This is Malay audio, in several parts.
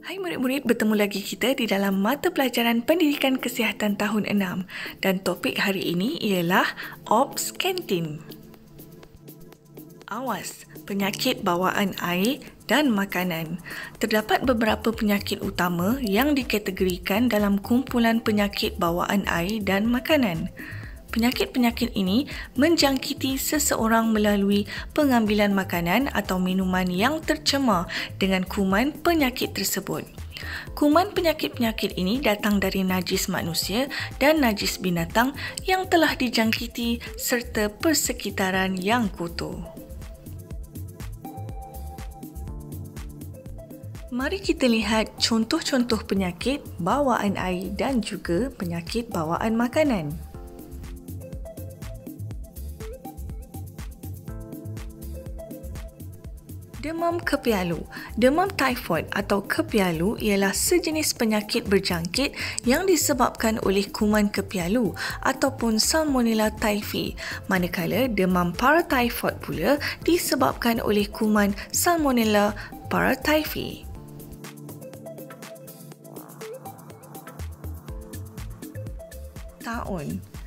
Hai murid-murid, bertemu lagi kita di dalam mata pelajaran Pendidikan Kesihatan tahun 6 dan topik hari ini ialah Ops Kantin. Awas, penyakit bawaan air dan makanan. Terdapat beberapa penyakit utama yang dikategorikan dalam kumpulan penyakit bawaan air dan makanan. Penyakit-penyakit ini menjangkiti seseorang melalui pengambilan makanan atau minuman yang tercemar dengan kuman penyakit tersebut. Kuman penyakit-penyakit ini datang dari najis manusia dan najis binatang yang telah dijangkiti serta persekitaran yang kotor. Mari kita lihat contoh-contoh penyakit bawaan air dan juga penyakit bawaan makanan. Demam kepialu. Demam typhoid atau kepialu ialah sejenis penyakit berjangkit yang disebabkan oleh kuman kepialu ataupun Salmonella typhi, manakala demam paratyphoid pula disebabkan oleh kuman Salmonella paratyphi. Taun.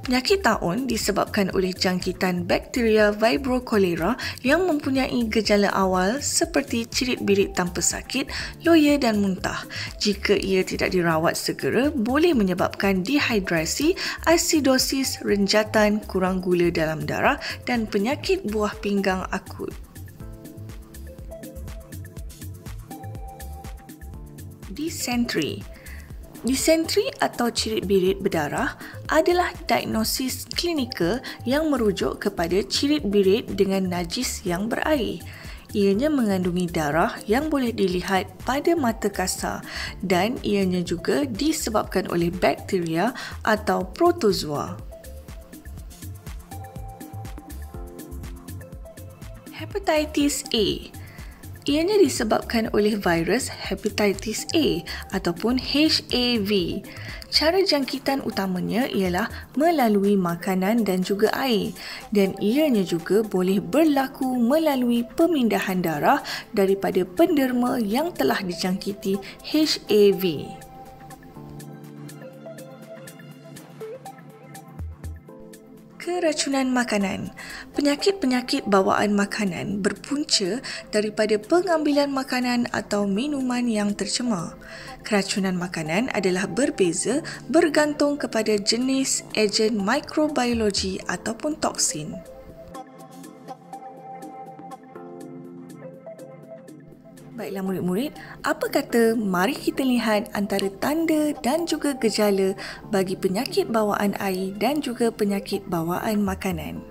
Penyakit taun disebabkan oleh jangkitan bakteria Vibrio cholera yang mempunyai gejala awal seperti cirit-birit tanpa sakit, loya dan muntah. Jika ia tidak dirawat segera, boleh menyebabkan dehidrasi, asidosis, renjatan, kurang gula dalam darah dan penyakit buah pinggang akut. Disentri. Disentri atau cirit-birit berdarah adalah diagnosis klinikal yang merujuk kepada cirit-birit dengan najis yang berair. Ianya mengandungi darah yang boleh dilihat pada mata kasar dan ianya juga disebabkan oleh bakteria atau protozoa. Hepatitis A. Ianya disebabkan oleh virus hepatitis A ataupun HAV. Cara jangkitan utamanya ialah melalui makanan dan juga air dan ianya juga boleh berlaku melalui pemindahan darah daripada penderma yang telah dijangkiti HAV. Keracunan makanan. Penyakit-penyakit bawaan makanan berpunca daripada pengambilan makanan atau minuman yang tercemar. Keracunan makanan adalah berbeza bergantung kepada jenis ejen mikrobiologi ataupun toksin. Baiklah murid-murid, apa kata mari kita lihat antara tanda dan juga gejala bagi penyakit bawaan air dan juga penyakit bawaan makanan.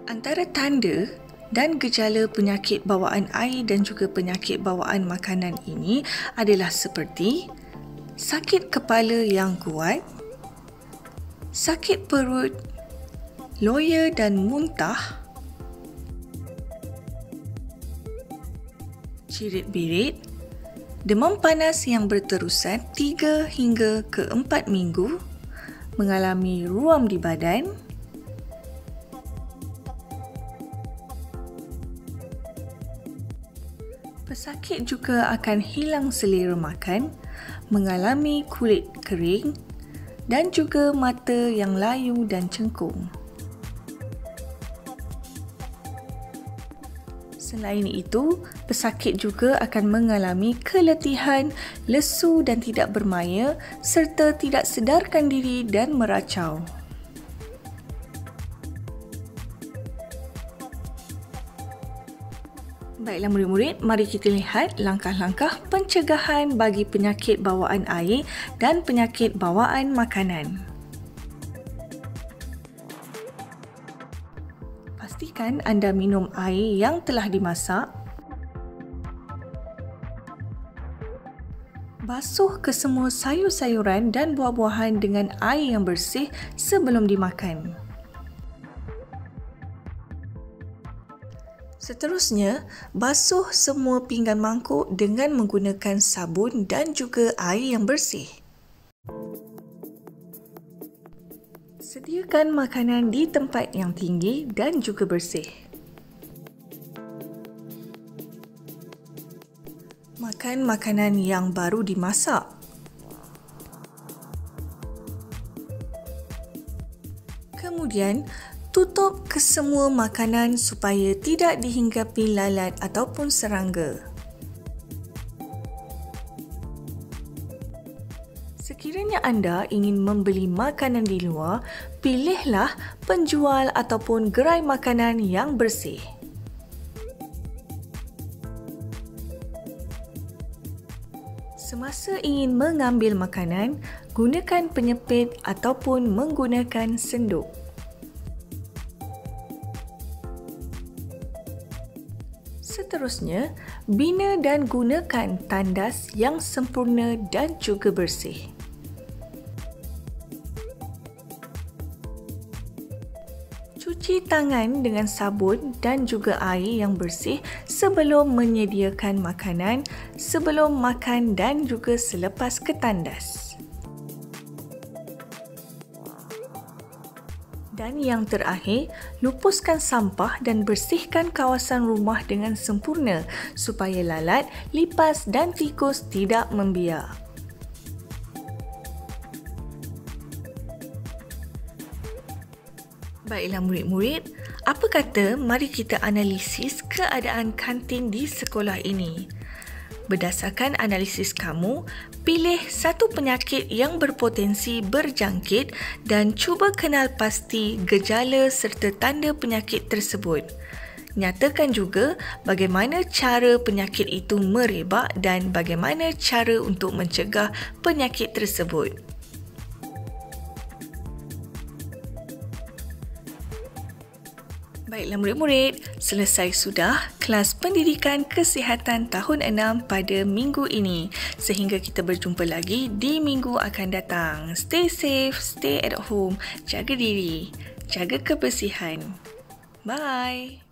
Antara tanda dan gejala penyakit bawaan air dan juga penyakit bawaan makanan ini adalah seperti sakit kepala yang kuat, sakit perut, loya dan muntah, cirit-birit, demam panas yang berterusan 3 hingga ke 4 minggu, mengalami ruam di badan, pesakit juga akan hilang selera makan, mengalami kulit kering dan juga mata yang layu dan cengkung. Selain itu, pesakit juga akan mengalami keletihan, lesu dan tidak bermaya serta tidak sedarkan diri dan meracau. Baiklah murid-murid, mari kita lihat langkah-langkah pencegahan bagi penyakit bawaan air dan penyakit bawaan makanan. Pastikan anda minum air yang telah dimasak. Basuh kesemua sayur-sayuran dan buah-buahan dengan air yang bersih sebelum dimakan. Seterusnya, basuh semua pinggan mangkuk dengan menggunakan sabun dan juga air yang bersih. Sediakan makanan di tempat yang tinggi dan juga bersih. Makan makanan yang baru dimasak. Kemudian, tutup kesemua makanan supaya tidak dihinggapi lalat ataupun serangga. Sekiranya anda ingin membeli makanan di luar, pilihlah penjual ataupun gerai makanan yang bersih. Semasa ingin mengambil makanan, gunakan penyepit ataupun menggunakan senduk. Seterusnya, bina dan gunakan tandas yang sempurna dan juga bersih. Cuci tangan dengan sabun dan juga air yang bersih sebelum menyediakan makanan, sebelum makan dan juga selepas ke tandas. Dan yang terakhir, lupuskan sampah dan bersihkan kawasan rumah dengan sempurna supaya lalat, lipas dan tikus tidak membiak. Baiklah murid-murid, apa kata mari kita analisis keadaan kantin di sekolah ini. Berdasarkan analisis kamu, pilih satu penyakit yang berpotensi berjangkit dan cuba kenal pasti gejala serta tanda penyakit tersebut. Nyatakan juga bagaimana cara penyakit itu merebak dan bagaimana cara untuk mencegah penyakit tersebut. Baiklah murid-murid, selesai sudah kelas pendidikan kesihatan tahun 6 pada minggu ini. Sehingga kita berjumpa lagi di minggu akan datang. Stay safe, stay at home, jaga diri, jaga kebersihan. Bye.